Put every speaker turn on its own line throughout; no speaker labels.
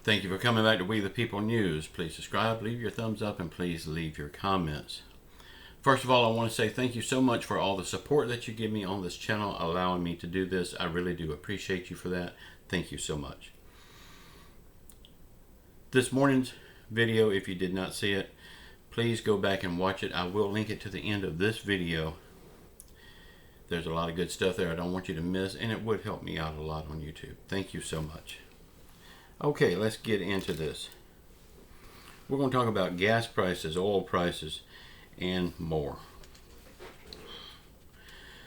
Thank you for coming back to We the People News. Please subscribe, leave your thumbs up, and please leave your comments. First of all, I want to say thank you so much for all the support that you give me on this channel, allowing me to do this. I really do appreciate you for that. Thank you so much. This morning's video, if you did not see it, please go back and watch it. I will link it to the end of this video. There's a lot of good stuff there I don't want you to miss, and it would help me out a lot on YouTube. Thank you so much. Okay, let's get into this. We're going to talk about gas prices, oil prices, and more.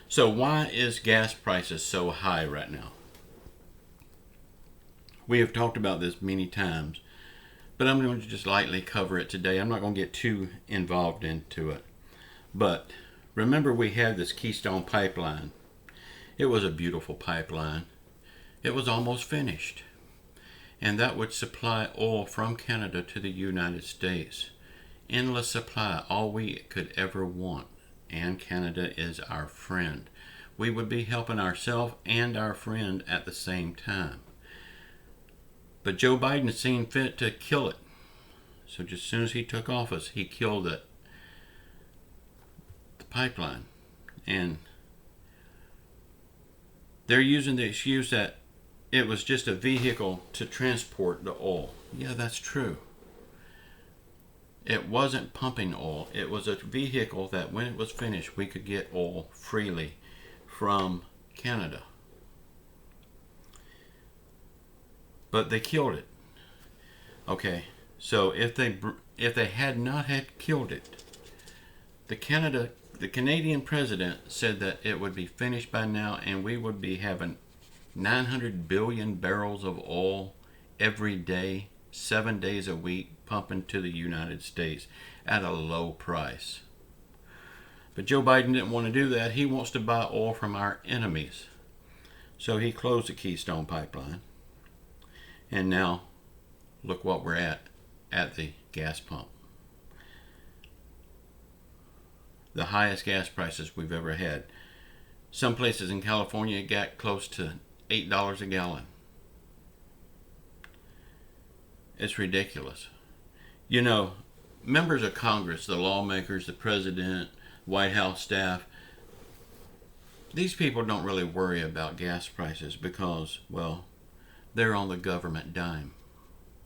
So why is gas prices so high right now? We have talked about this many times, but I'm going to just lightly cover it today. I'm not going to get too involved into it. But remember, we had this Keystone Pipeline. It was a beautiful pipeline. It was almost finished. And that would supply oil from Canada to the United States. Endless supply, all we could ever want. And Canada is our friend. We would be helping ourselves and our friend at the same time. But Joe Biden seen fit to kill it. So just as soon as he took office, he killed it. The pipeline. And they're using the excuse that it was just a vehicle to transport the oil. Yeah, that's true. It wasn't pumping oil. It was a vehicle that when it was finished, we could get oil freely from Canada. But they killed it. Okay, so if they had not had killed it, the Canadian president said that it would be finished by now, and we would be having 900 billion barrels of oil every day, 7 days a week, pumping to the United States at a low price. But Joe Biden didn't want to do that. He wants to buy oil from our enemies. So he closed the Keystone Pipeline. And now, look what we're at the gas pump. The highest gas prices we've ever had. Some places in California got close to $8 a gallon. It's ridiculous. You know, members of Congress, the lawmakers, the president, White House staff, these people don't really worry about gas prices because, well, they're on the government dime,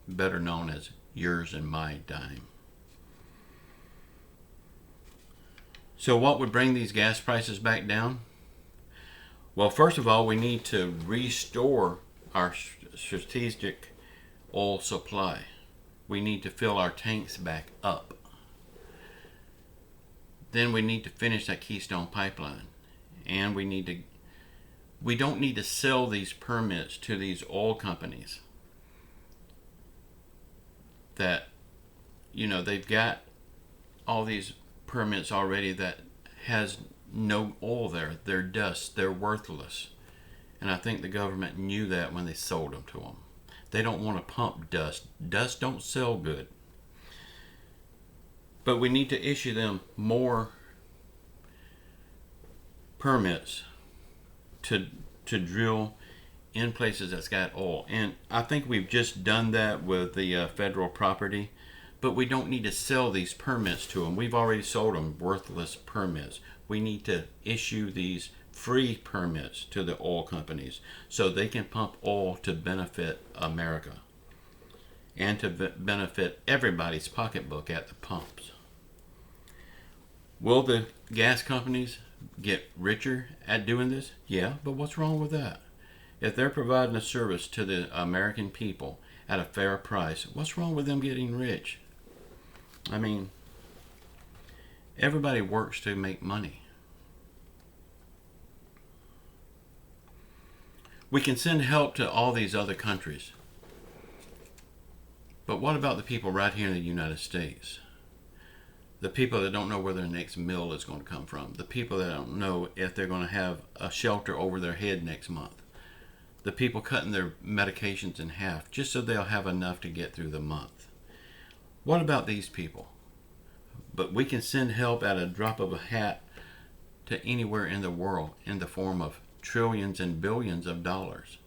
better known as yours and my dime. So what would bring these gas prices back down? Well, first of all, we need to restore our strategic oil supply. We need to fill our tanks back up. Then we need to finish that Keystone Pipeline. And we don't need to sell these permits to these oil companies that, you know, they've got all these permits already that has no oil there. They're dust. They're worthless. And I think the government knew that when they sold them to them. They don't want to pump dust. Dust don't sell good. But we need to issue them more permits to drill in places that's got oil. And I think we've just done that with the federal property. But we don't need to sell these permits to them. We've already sold them worthless permits. We need to issue these free permits to the oil companies so they can pump oil to benefit America and to benefit everybody's pocketbook at the pumps. Will the gas companies get richer at doing this? Yeah, but what's wrong with that? If they're providing a service to the American people at a fair price, what's wrong with them getting rich? I mean, everybody works to make money. We can send help to all these other countries. But what about the people right here in the United States? The people that don't know where their next meal is going to come from. The people that don't know if they're going to have a shelter over their head next month. The people cutting their medications in half just so they'll have enough to get through the month. What about these people? But we can send help at a drop of a hat to anywhere in the world in the form of trillions and billions of dollars.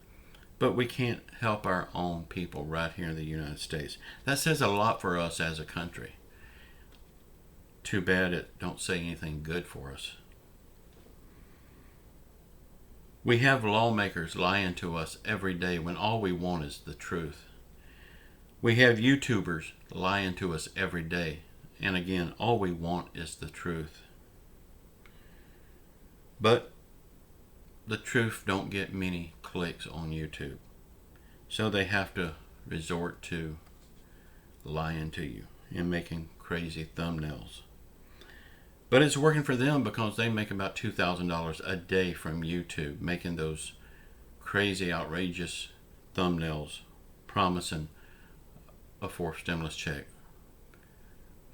but we can't help our own people right here in the United States. That says a lot for us as a country. Too bad it don't say anything good for us. We have lawmakers lying to us every day when all we want is the truth. We have YouTubers lying to us every day, and again, all we want is the truth. But the truth don't get many clicks on YouTube, so they have to resort to lying to you and making crazy thumbnails. But it's working for them because they make about $2,000 a day from YouTube, making those crazy, outrageous thumbnails promising a fourth stimulus check,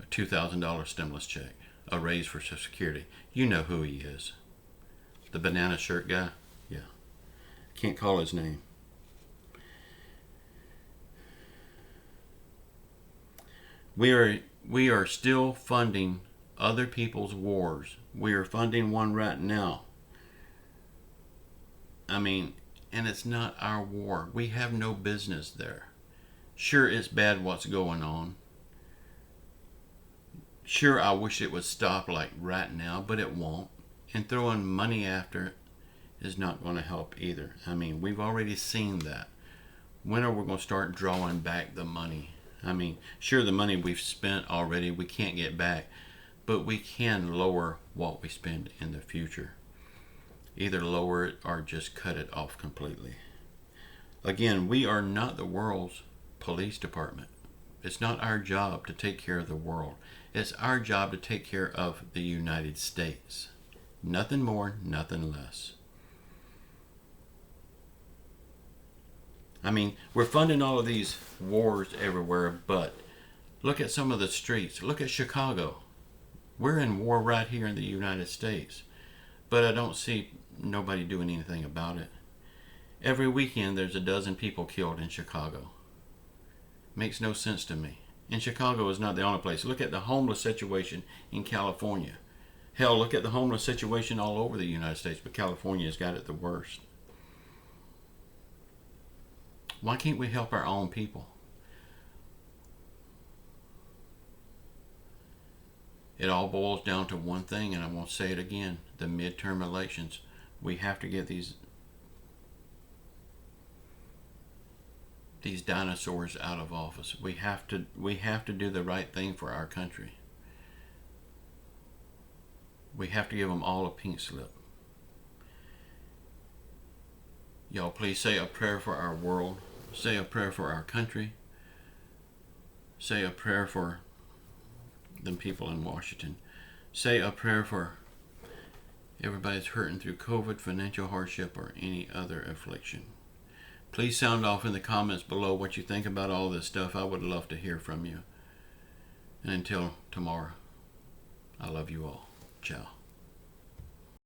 a $2,000 stimulus check, a raise for Social Security. You know who he is. The banana shirt guy? Yeah. Can't call his name. We are still funding other people's wars. We are funding one right now. I mean, and it's not our war. We have no business there. Sure, it's bad what's going on. Sure, I wish it would stop like right now, but it won't. And throwing money after it is not going to help either. I mean, we've already seen that. When are we going to start drawing back the money? I mean, sure, the money we've spent already, we can't get back. But we can lower what we spend in the future. Either lower it or just cut it off completely. Again, we are not the world's police department. It's not our job to take care of the world. It's our job to take care of the United States. Nothing more, nothing less. I mean, we're funding all of these wars everywhere, but look at some of the streets. Look at Chicago. We're in war right here in the United States, but I don't see nobody doing anything about it. Every weekend there's a dozen people killed in Chicago. Makes no sense to me. And Chicago is not the only place. Look at the homeless situation in California. Hell, look at the homeless situation all over the United States, but California's got it the worst. Why can't we help our own people? It all boils down to one thing, and I'm going to say it again. The midterm elections. We have to get these dinosaurs out of office. We have to do the right thing for our country. We have to give them all a pink slip. Y'all please say a prayer for our world. Say a prayer for our country. Say a prayer for them people in Washington. Say a prayer for everybody that's hurting through COVID, financial hardship, or any other affliction. Please sound off in the comments below what you think about all this stuff. I would love to hear from you. And until tomorrow, I love you all. Ciao.